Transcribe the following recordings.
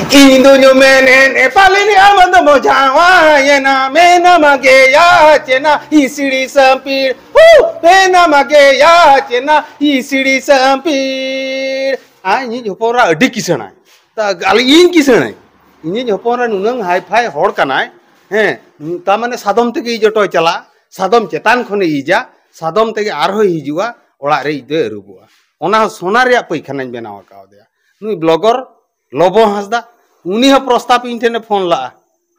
Indonya menen paling amat mojawa yena mena mage ya cena isiri sampir mena mage ya cena isiri sampir ini jopora adik kisana ta gali in kisana ini jopora nunang high five hor kanai tamane sadom tege joto chala sadom cetan khone ija sadom tege arho hijua ola re ide rubua ona sonar ya poikhana benawa kaudea nui blogger lobo hasda uni ha प्रस्ताव इन ठेने phone ला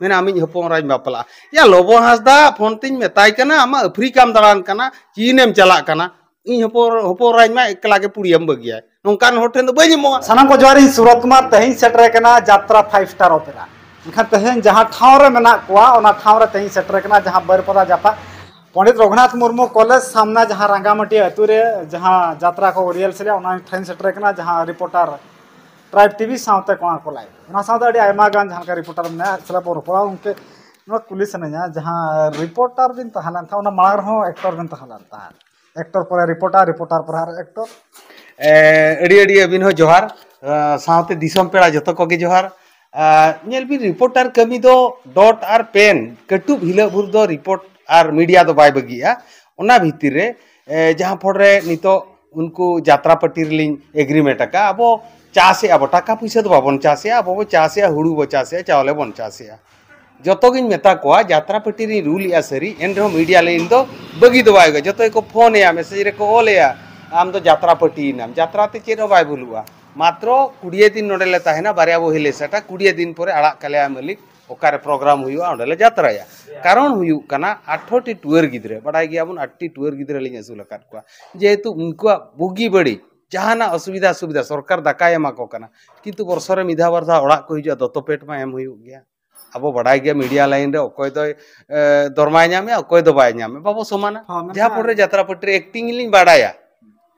मैंने आमी हपन राज बापला या Lobo Hansda phone तिन मेताय कना आमा Africa में दालान कना चीनेम चला कना इन हपन राज मा एकला के पुड़ियम बगिया नोंकान होठेन दो बई मो सानाम को जवारी सूरत कुमार तहिन सेटर कना यात्रा 5 स्टार ओपेरा एनखान तहिन जहां ठाव रे मेना कोआ ओना ठाव रे तहिन सेटर कना जहां बरपदा जापा पंडित रघुनाथ मुर्मू कॉलेज सामना जहां रंगामटी अतु रे जहां यात्रा को रियल से ओना तहिन सेटर कना जहां रिपोर्टर ट्राइब टीवी साउते कोना को लाई ओना साउते अडी आयमा गान जहां का रिपोर्टर में सला पर पड़ा उनके नो पुलिस ने जहां रिपोर्टर बिन तहलन था ओना मांग रहो एक्टर बिन तहलन था एक्टर पर रिपोर्टर पर एक्टर अडी अडी अबिन हो जोहार साउते दिसम पेड़ा जतो को गे जोहार नेल बि रिपोर्टर कमी दो डॉट आर पेन कटु भिला भुर दो रिपोर्ट आर मीडिया दो बाय बगिया ओना भीतिर रे जहां फोड़ रे नितो उनको यात्रा पट्टी रिलिंग एग्रीमेंट का अब चासे अब टाका पैसा तो बाबन चासे अब चासे हुड़ू बो चासे चावले बन चासे जतो गिन मेता को यात्रा पट्टी री रूल या सरी एन रो मीडिया लेन दो बगी दो बाय जतो को फोन या मैसेज रे को ओले आम तो यात्रा पट्टी नाम यात्रा ते चेरो बाय बुलुआ मात्र 20 दिन नोडेले ताहेना बारिया बो हिले सेटा 20 दिन परे आड़ा कले मालिक ओकारे प्रोग्राम हुआ ओडेले यात्रा या कारण हुयु कना 8 टी टूर गिद्रे बडाय गया बुन 8 टी टूर गिद्रे लिंग असुल काट को जेहेतु उनको बुगी बड़ी जहाना असुविधा सुविधा सरकार दाकाय एमा को कना किंतु वर्षरे मिधा वर्षा ओड़ा को हिजा दतो पेट मा एम हुयु गया अब बडाय गया मीडिया लाइन रे ओकोय दो दरमाय नामे ओकोय दो बाय नामे बाबो समाना जहां परे यात्रा पट्टी एक्टिंग लिंग बाडाया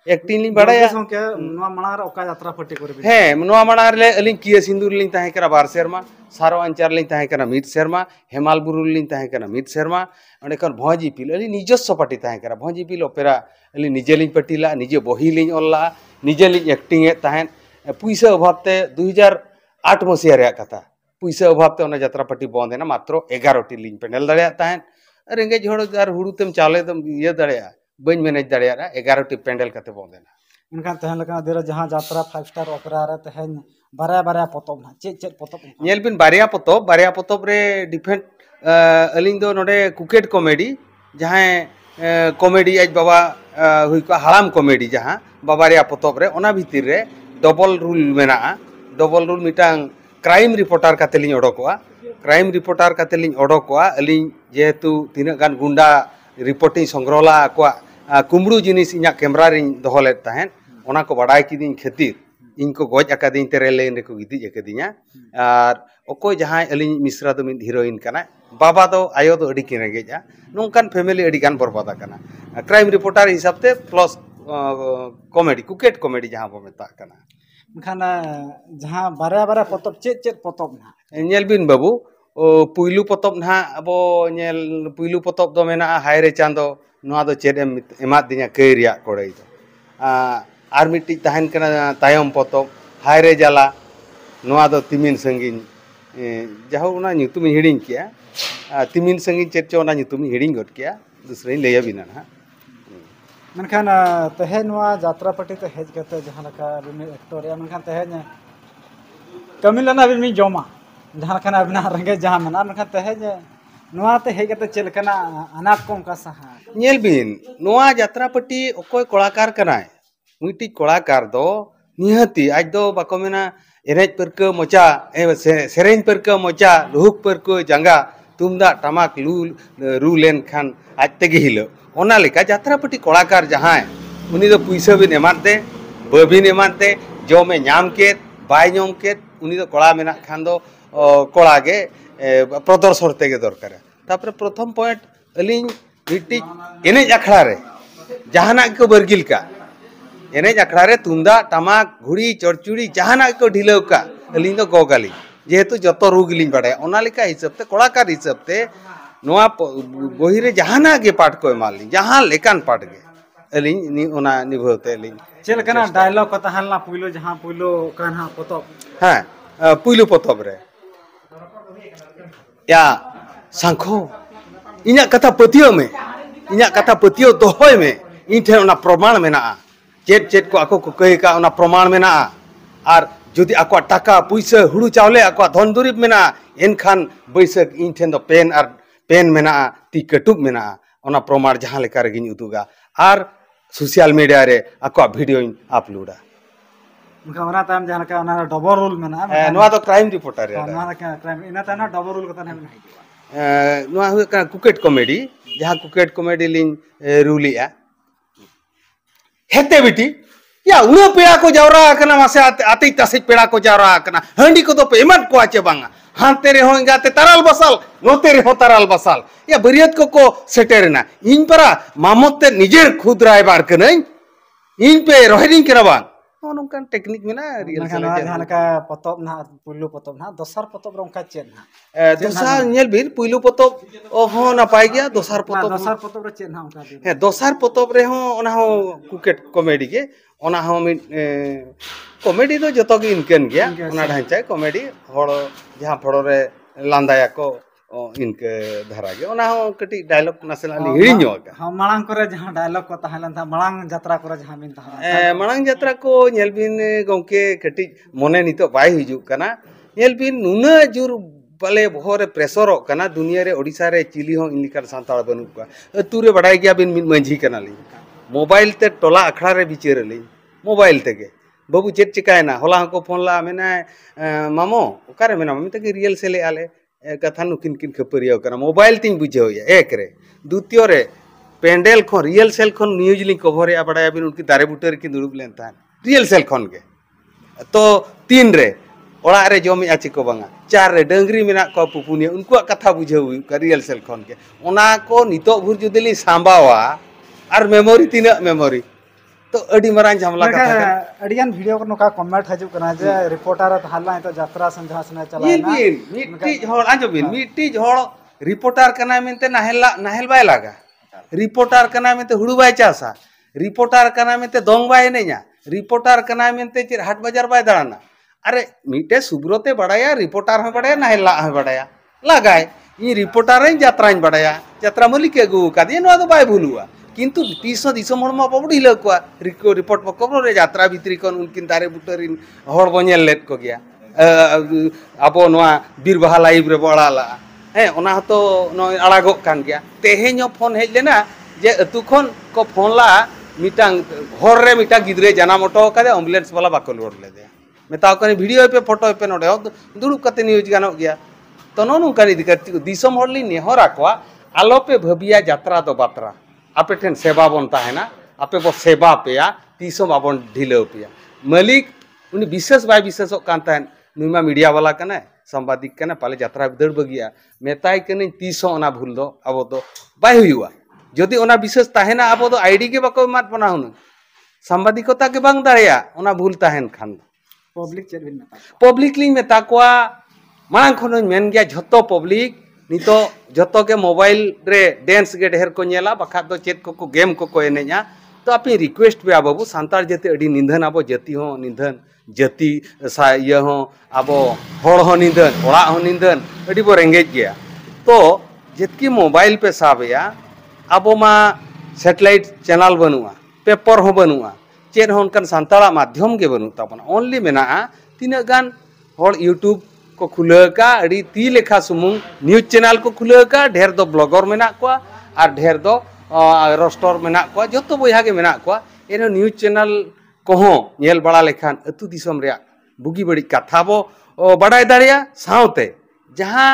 एक्टिंग लिंग बाडाया नवा मणा रे ओका यात्रा पट्टी करबे हे नवा मणा रे अलिंग किया सिंदूर लिंग ताहे करा 12 शर्मा सारो अंचार लिंग ताहे करा 1 शर्मा हेमाल बुरुल लिंग ताहे करा 1 शर्मा अंडे कर भोजी पिल अली निजस्व पार्टी ताहे करा भोजी पिल ओपेरा अली निजे लिंग पट्टीला निजे बही लिंग ओल्ला निजे लिंग एक्टिंग ए ताहेन पैसा अभावते 2008 मसिया रे कथा पैसा अभावते ओना यात्रा पट्टी बंद है मात्र 11 टी लिंग पेंडल दाड़िया ताहेन रेंगे झोड़ आर हुड़ू तेम चाले तम ये दाड़िया बन मैनेज दाड़िया 11 टी पेंडल कते बंद है इनका तहन लका देर जहां यात्रा 5 स्टार ओपेरा रे तहन बारया पोतब ना चेक पोतब नेल बिन बारया पोतब रे डिफेंट अलिंग दो नोडे कुकेट कॉमेडी जहां कॉमेडी आज बाबा हुई को हालाम कॉमेडी जहां बाबारिया पोतब रे ओना भीतिर रे डबल रूल मेना डबल रूल मिटांग क्राइम रिपोर्टर का तेलिंग ओडोकोआ क्राइम रिपोर्टर का तेलिंग ओडोकोआ अलिंग जेहेतु तिना गान गुंडा रिपोर्टिंग संग्रहला को कुमड़ू जिनिस इना कैमरा रे दोहले ताहेन ओना को बडाय किदिन खातिर इनको गज अकादिन तेरे लेन रे को गिदि अकादिया आर ओको जहां अलिंग मिश्रा दो मिन हीरोइन कना बाबा दो आयो दो अडी किन रेगेजा नोंकान फैमिली अडी गान बरबादा कना क्राइम रिपोर्टर हिसाब ते प्लस कॉमेडी कुकेट कॉमेडी जहां बो मेता कना खाना जहां बारया पोतब चेक पोतब ना नेल बिन बाबू पुइलू पोतब ना अब नेल पुइलू पोतब दो मेना हायरे चांदो नोआ दो चेड एमा दिया कई रिया कोड़े दो आर मिट्टी तहन कना तायम पोतब हायरे जाला नोआ दो तिमिन संगिन जहां उना ᱧᱩᱛᱩᱢ हिडिंग किया तिमिन संगिन चेड चो उना ᱧᱩᱛᱩᱢ हिडिंग गट किया दूसरे लेया बिना ना मनखान तहे नोआ यात्रा पट्टी ते हेज कते जहां लका बिन एक्टर या मनखान तहे कमिलना बिन मी जोमा जहां खाना अबना रंगे जहां मना मनखान तहे नोआ ते हेज कते चेल कना अनाप कोम का सहा नेल बिन नोआ यात्रा पट्टी ओकोय कलाकार कनाय मिट्टी कलाकार दो निहती आज दो बाको मेना एनेज परक मोचा सेरेन परक मोचा लुहुक परक जांगा तुमदा टमाक रू लेन खान आज तेगे हिलो ओना लेका यात्रा पट्टी कलाकार जहां उनी दो पैसा बिन एमाते बबिन एमाते जो में नाम के बाय नाम के उनी दो कला मेना खान दो कला गे प्रदर्शन तेगे दरकार तापर प्रथम पॉइंट अलिंग मिट्टी एनेज अखड़ा रे जहाना को बरगिल का एनेज अखड़ा रे तुमदा टमाक घुड़ी चरचुड़ी जहाना को ढिलौ का अलिंग दो गोगाली जेहेतु जतो रुगिलिंग बड़े ओना लेका हिसाब ते कलाकार हिसाब ते नोआ बही रे जहाना गे पाठ को एमाली जहां लेकान पाठ गे अलिंग नि ओना निभवते अलिंग चेल कना डायलॉग को तहलना पुइलो जहां पुइलो कान्हा पोतब हां पुइलु पतब रे या सांखो इन्या कथा पतियो में इन्या कथा पतियो दोहय में इन ठे ओना प्रमाण मेना चेत चेत को आको को कहे का ओना प्रमाण मेना आर जुदी आको टाका पुइसा हुड़ू चावले आको धन दुरिब मेना एनखान बैसक इन ठेन दो पेन मेना ती कटुब मेना ओना प्रमाण जहां लेका रेगिन उदुगा आर सोशल मीडिया रे आको वीडियो अपलोडा उनका ताम जहां का ओना डबल रोल मेना नोआ तो क्राइम रिपोर्टर रे ओना का क्राइम इना ताना डबल रोल कता नहीं नोआ हुए का कुकेट कॉमेडी जहां कुकेट कॉमेडी लिन रूलिया हेते बिटी या उना पेड़ा को जावरा कना मासे आते तासे पेड़ा को जावरा कना हंडी को तो पेमेंट को आचे बांगा हांते रे होंगा ते तरल बसाल नोते रे हो तरल बसाल या बरियत को सेटेरना इन परा मामोते निजेर खुद राय बार कनई इन पे रोहिडिंग करबा नोंकान टेक्निक मेना रियल से जहां का पतब ना पुइलु पतब ना दोसर पतब रंका चेन ना दोसर नेल बिन पुइलु पतब ओ हो ना पाई गया दोसर पतब रे चेन ना उनका हे दोसर पतब रे हो ओना हो कुकेट कॉमेडी के ओना हो मिन कॉमेडी दो जतो गे इनकन गया ओना ढांचा कॉमेडी हड़ जहां फड़ो रे लांदाया को इनके धरा गे ओना हो कटी डायलॉग नसेला हिड़िñो का हां मांग करे जहां डायलॉग को ताहलन था मांग यात्रा करे जहां बिन था मांग यात्रा को नेल बिन गंके कटी मने नितो बाय हिजु कना नेल बिन नुना जुर पाले बहरे प्रेसर कना दुनिया रे ओडिसा रे चिली हो इनलिकार सांताल बनु का अतु रे बडाय गया बिन मिन मंझी कना ली मोबाइल ते टोला अखड़ा रे बिचेर ली मोबाइल तेगे बाबू चेत चिकायना होला को फोन ला मेना मामो ओकारे मेना मम्मी तके रियल से ले आले कथा नुकिन किन खपरिया कना मोबाइल तिन बुझे होया एक रे द्वितीय रे पेंडल खो रियल सेल खन न्यूज लिंक कवर या बडाय बिन उनकी दारे बुटर की दुरुब लेन था रियल सेल खन के तो तीन रे ओड़ा रे जमी आची को बांगा चार रे डंगरी मेना को पुपुनिया उनको कथा बुझे हुई का रियल सेल खन के ओना को नितो भुर जुदली सांबावा और मेमोरी तीना मेमोरी तो अडी मरान झमला कथा अडियान वीडियो को नोका कमेंट हजु कना जे रिपोर्टर हल्ला तो यात्रा संझा सने चलाना मिट्टी झोड़ आजो बिन मिट्टी झोड़ रिपोर्टर कना मेनते नाहेल बाय लागा रिपोर्टर कना मेनते हुड़ू बाय चासा रिपोर्टर कना मेनते दोंग बाय ने냐 रिपोर्टर कना मेनते चिर हाट बाजार बाय दाना अरे मिटे सुब्रते बड़ाया रिपोर्टर हो बड़ाया नाहेला हो बड़ाया लगाय इ रिपोर्टर यात्रा बड़ाया यात्रा मलिक अगु कादे नो दो बाय भूलुआ किंतु तीसो दिसो मरमा पबडी लकुआ रिपोर्ट पकबरो रे यात्रा भितरी कोन उनकिन दारे बुटरिन हड़ बनेल लेट को गया अबो नोआ बीरबाहा लाइव रे बड़ाला हे ओना तो नो अड़ागो कान गया तेहेño फोन हेज लेना जे अतु खन को फोन ला मिटांग हर रे मिटा गिदरे जानाम ओटो कादे एम्बुलेंस वाला बाको लोड ले दे मेता कने वीडियो पे फोटो पे नोडे दुड़ुब कते न्यूज गानो गया तो नो नुका दिसम हड़ली नेहरा कोआ आलो पे भबिया यात्रा दो बात्रा आपे ठेन सेवा बनता है ना आपे बो सेवा पेया तीसो बाबन ढिलो पेया मालिक उनी विशेष बाय विशेष कांता नुमा मीडिया वाला कने संवादिक कने पाले यात्रा दड़ बगिया मेताय कने तीसो ओना भूल दो अब तो बाय हुआ जदि ओना विशेष ताहेना अब तो आईडी के बाको मात बना हुन संवादिकता के बांग दाड़िया ओना भूल ताहेन खान पब्लिक चेक बिन पब्लिक लिंग मेता कोआ मांग खनो मेन गया झतो पब्लिक नितो जतो के मोबाइल रे डांस के ढेर को नेला बखा तो चेत को गेम को एनेजा तो आपे रिक्वेस्ट पे आबो सांतार जते अडी निंधन आबो जति हो निंधन जति सा ये हो आबो हड़ हो निंधन ओड़ा हो निंधन अडी बो रेंगेज गया तो जतकी मोबाइल पे साबया आबो मा सैटेलाइट चैनल बनुआ पेपर हो बनुआ चेन हो उनकन सांतारा माध्यम के बनु ताबना ओनली मेना तीना गान हड़ यूट्यूब को खुलका अड़ी ती लेखा सुमुंग न्यूज चैनल को खुलका ढेर दो ब्लॉगर मेना कोआ और ढेर दो रोस्टर मेना कोआ जतो बोया के मेना कोआ एनो न्यूज चैनल कोहो नेल बड़ा लेखान अतु दिसम रे बुगी बड़ी कथा बो बड़ाय दाड़िया साउते जहां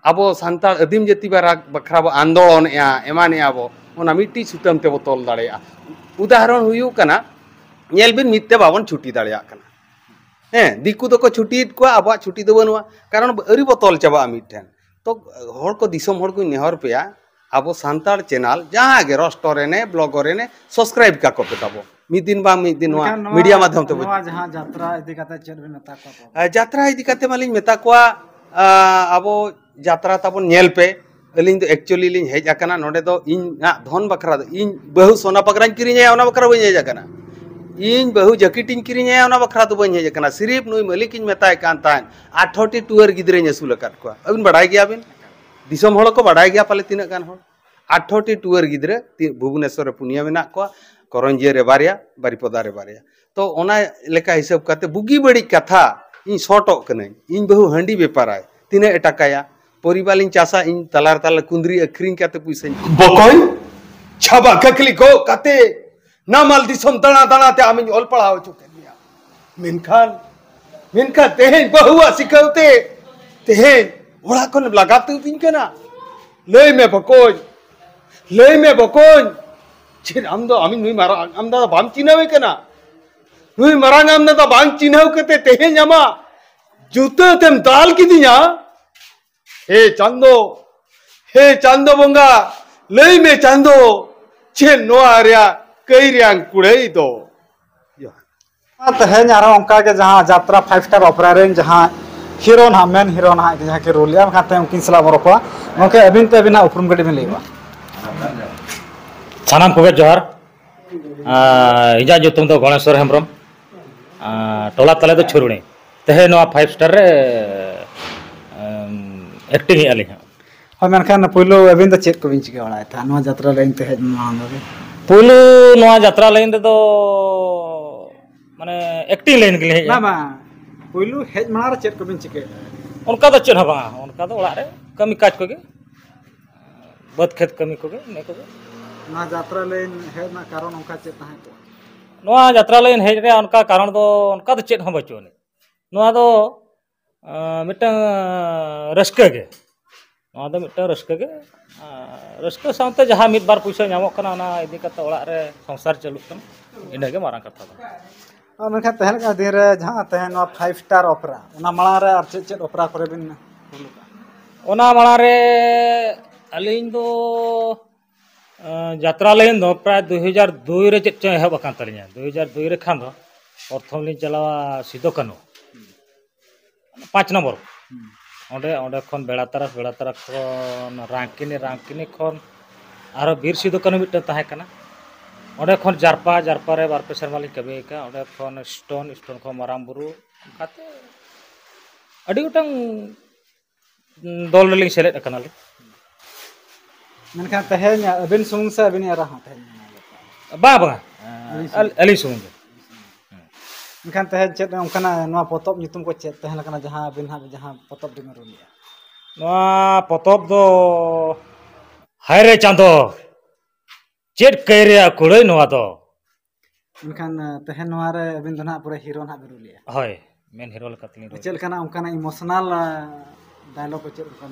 अबो सांताल आदिम जाति बखरा बो आंदोलन या एमाने आबो ओना मिट्टी सुतम ते बो तोल दाड़िया उदाहरण हुयु कना नेल बिन मित्ते बाबन छुट्टी दाड़िया कना दिकु तो को छुट्टी को अब छुट्टी दो बनुआ कारण अरी बोतल चाबा मिठेन तो हर को दिसम हर को नेहर पेया अब सांतार चैनल जहां गे रोस्टर ने ब्लॉगर ने सब्सक्राइब का को पेताबो मिद दिन बा मिद दिन मीडिया माध्यम ते जहां यात्रा इदी कते चेर बिन मेता को यात्रा इदी कते मालिन मेता को अब यात्रा ताबन नेल पे अलिन तो एक्चुअली लिन हेज आकना नोडे दो इन धन बखरा दो इन बहु सोना पकरान किरिnya ओना बखरा बइन हेज आकना इन बहु जकिटिन किरिंगे ओना बखरा तो बन हेज कना सिर्फ नुई मालिक इन मेताय कान तान 8 टूअर गिद्रे असुल अकाद को अबिन बड़ाय गया बिन दिसम हड़ को बड़ाय गया पाले तीना गान हड़ 8 टूअर गिद्रे भुवनेश्वर पुनिया मेना को करंजे रे बारिया बारिपदा रे बारिया तो ओना लेका हिसाब करते बुगी बड़ी कथा इन शॉर्टक कने इन बहु हंडी बेपाराय तीना एटाकाया परिवालिन चासा इन तलार तला कुंद्री अखरिंग काते पैसा बकोय छाबा ककली को काते नामाल दिसम दाना दाना ते आमिन ऑल पढ़ाओ चुके दिया मिनखान तेहें बहुआ सिखावते तेहें ओड़ा कोन लगाते दिन कना लय में बकोय छिर आम दो आमिन नुई मारा आम दा बाम चिनावे कना नुई मारांग आम दा बाम चिनाव कते तेहें न्यामा जूते तेम दाल किदिया हे चांदो बंगा लय में चांदो छे नोआ रिया कई रियांग कुड़ई दो तेहें अंका के जहाँ यात्रा 5 स्टार ओपेरा रेन जहाँ हीरो ना मेन हीरो ना जहाँ के रोलिया खाते उनकिन सला बरपा ओके अबिन ते अबिना उपरुम गडी में लेबा सानाम को जोहार इजा जुतुम तो गणेश्वर हेम्ब्रम टोला तले तो छुरुणी तेहे नोआ 5 स्टार रे एक्टिंग ही आली हाँ मेनखान पुलो अबिन तो चेक को बिन चिके बड़ा था नोआ यात्रा लाइन ते हेज मांग पुलो नोआ यात्रा लाइन रे तो माने एक्टिंग लाइन के लिए ना पुलो हेज मार चेक को बिन चिके उनका तो चेन हबा उनका तो ओड़ा रे कमी काज को गे बद खेत कमी को गे ने को ना यात्रा लाइन हेज ना कारण उनका चेक ताहे को नोआ यात्रा लाइन हेज रे उनका कारण दो उनका तो चेक हम बचो ने नोआ दो मिटन रस्के गे नोआ दो मिटन रस्के गे रस्के सामते जहां मिद बार पैसा नामो कना ना इदी कता ओड़ा रे संसार चलु कन इना गे मारा कथा दो मेनखान तेहन का दिन रे जहां तेहन 5 स्टार ओपेरा ओना माला रे और चेक ओपेरा करे बिन ओना माला रे अलिन दो यात्रा लाइन दो प्राय 2002 रे चेक चे हेब कान तलिया 2002 रे खान दो प्रथम लिन चलावा सिदो कानो 5 नंबर ओंडे खन बेड़ा तारा खन रांकिनी खन आरो बीर सिदो कानो मिट ताहे कना ओंडे खन जारपा रे बारपे शर्मा लिन कबे का ओंडे खन स्टोन खन माराम बुरु खाते अडी उटंग दल लिन सेलेट कना ले मेनखान तेहन अबिन सुंग से अबिन एरा हां तेहन बा अली सुंग मेनखान तेहन चेक उनकाना नोआ पोतब नितुम को चेक तेहन लकना जहां अबिन हा जहां पोतब दिन रोलिया नोआ पोतब दो हाय रे चांदो चेक करे कुड़ै नोआ दो मेनखान तेहन नोआ रे अबिन दना पूरा हीरो ना रोलिया होय मेन हीरो लकतली रो चेक लकना उनकाना इमोशनल डायलॉग को चेक उनका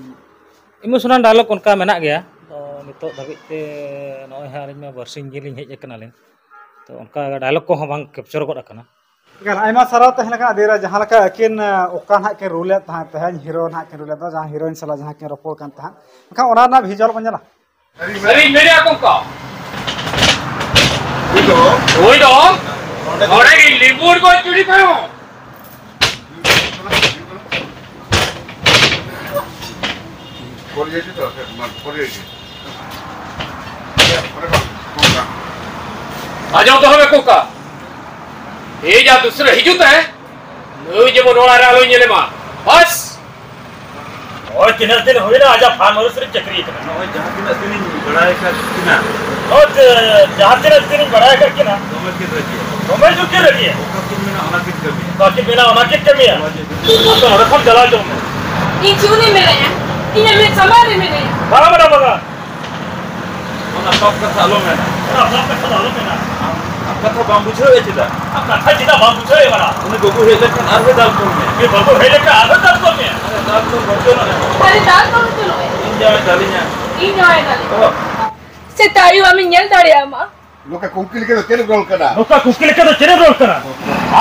इमोशनल डायलॉग उनका मेना गया तो नितो धाबिते नोय हारिन में बरसिंग गेलिन हेज कना लेन तो उनका डायलॉग को बांग कैप्चर गड कना गल आइमा सारा तेहन लका देरा जहां लका अकिन ओका ना के रोले ता तेहन हीरो ना के रोले जहां हीरोइन सला जहां के रपोल कान ता का ओना ना भिजुअल बंजला अरे मेरे आको का ओई दो ओरे की लिबुर को चुरी खाओ कोरिया तो कोरिया आ जाओ तो हमें कोका ये जा दूसरे हिजुत है नुई जे मोड़ा रे आलो नेले मा बस और किन दिन होय ना आजा फार्मर सिर्फ चक्री कना और जहां दिन बड़ाए का किना और जहां दिन बड़ाए का किना तुम्हें जो के रखी है बाकी बिना ओना के कमी है तो रखम जला जो ये क्यों नहीं मिले हैं इन्हें में समारे में नहीं बड़ा ओना सब का सालो में ना कथा बाम बुझो एचिदा कथा जिदा बाम बुझो ए बड़ा उन्हें गोगो हेले का आधे दाल को में ये बगो हेले का आधा दाल को में अरे दाल तो बड़ो ना अरे दाल कौन चलो है इंजा दालिया से तायु आमी नेल दाड़ियामा लोका कुकिल के तो तेरे रोल करा नोका कुकिल के तो चेरे रोल करा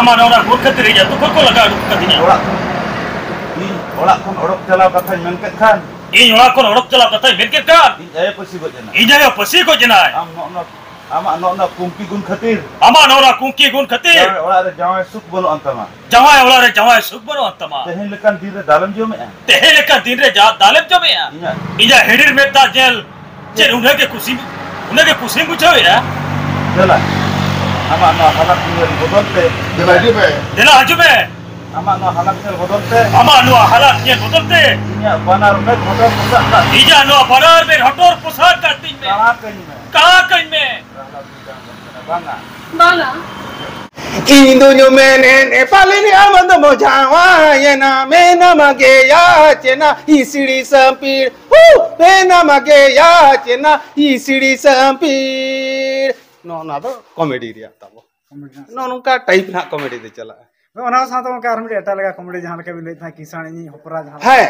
आमा नोरा गोखत रे जा तो को लगा कदिना ओड़ा खन ओड़क चलाव कथा मन के खान इन ओड़ा कोन ओड़क चलाव कथा मेन के का जाय पसी को जना इन जाय पसी को जना आम न कुंकी गुण खातिर आमा नोरा कुंकी गुण खातिर ओड़ा रे जावे सुख बनो अंतमा जवाय ओड़ा रे जवाय सुख बनो अंतमा तेहन लकन दिन रे दालम जो में तेहे लेका दिन रे जा दालम जो में इजा हेडिर में दा जेल जे उन्हें के खुशी बुझावे या चला Amak no halak nyel bodol te. Dela hidup Dela haju me. Amak no halak nyel bodol te. Ama no halak nye bodol te. Inya banar me bodol pusak tak. Ija no banar me hotor pusar kating me. Kala keny me. Ka kain me. Banga. Bala. Indonyo menen epalini amanda mojawa yena mena mage ya chena isiri sampir mena mage ya chena isiri sampir no na do comedy dia tabo no nungka type na comedy de chala ona sa to ka armi eta lega comedy jahan ke bilai tha kisani hopra jahan hai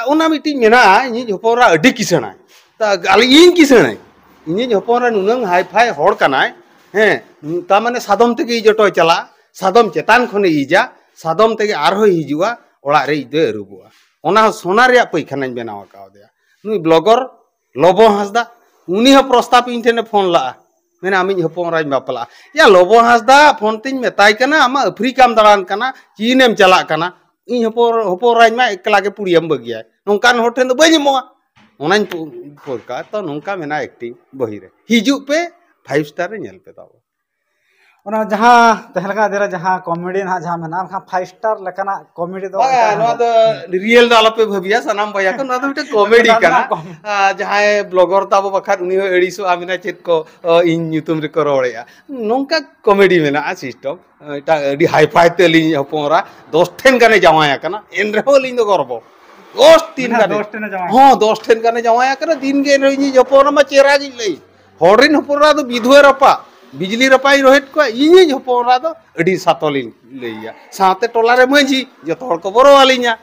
una miti mena ni hopora adi kisana ta gali in kisana ni hopora nunang high five hor kanai ता माने सादम तेगे जटो चला सादम चेतान खने इजा सादम तेगे आरो हिजुआ ओड़ा रे इदे रुबुआ ओना सोना रे पैखानाñ बनावा कावदिया नुई ब्लॉगर लोबो हासदा उनी ह प्रस्ताव इन ठेने फोन ला मेने आमी हपन राज बापला या लोबो हासदा फोन तिन मेताय कना आमा अफ्रीकाम दालान कना चीनेम चला कना इन हपन राज मा एकला के पुड़ियम बगिया नोंकान होठेन दो बई मोआ ओनाñ पोरका तो नोंका मेना एक्टिंग बहिरे हिजु पे 5 स्टार रे पे Tabo ona jaha tehelga dera jaha comedy na jaha mena kha 5 star lekana comedy do no do real dala pe bhabiya sanam baya ko no do mite comedy kana jaha blogger tabo bakhat uni ediso amina chet ko in youtube re ko roya nongka comedy mena a system eta adi high five te li hopora 10 ten kane jamaya kana enreho li do gorbo 10 tin kane ho 10 ten kane jamaya kana din ge ni hopora ma chera gi lei horin hopora do bidhuer apa बिजली रपाई रोहित को इन हपरा दो अडी सातोलिन लैया साथे टोला रे मंजी जतो हर को बरो आलिया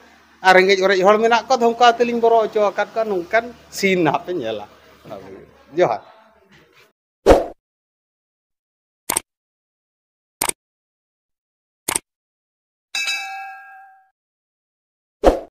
आर रेंगेज ओरे हर मेना को धमका तलिन बरो अचो आकात का नोंकान सीन ना पे नेला जोहार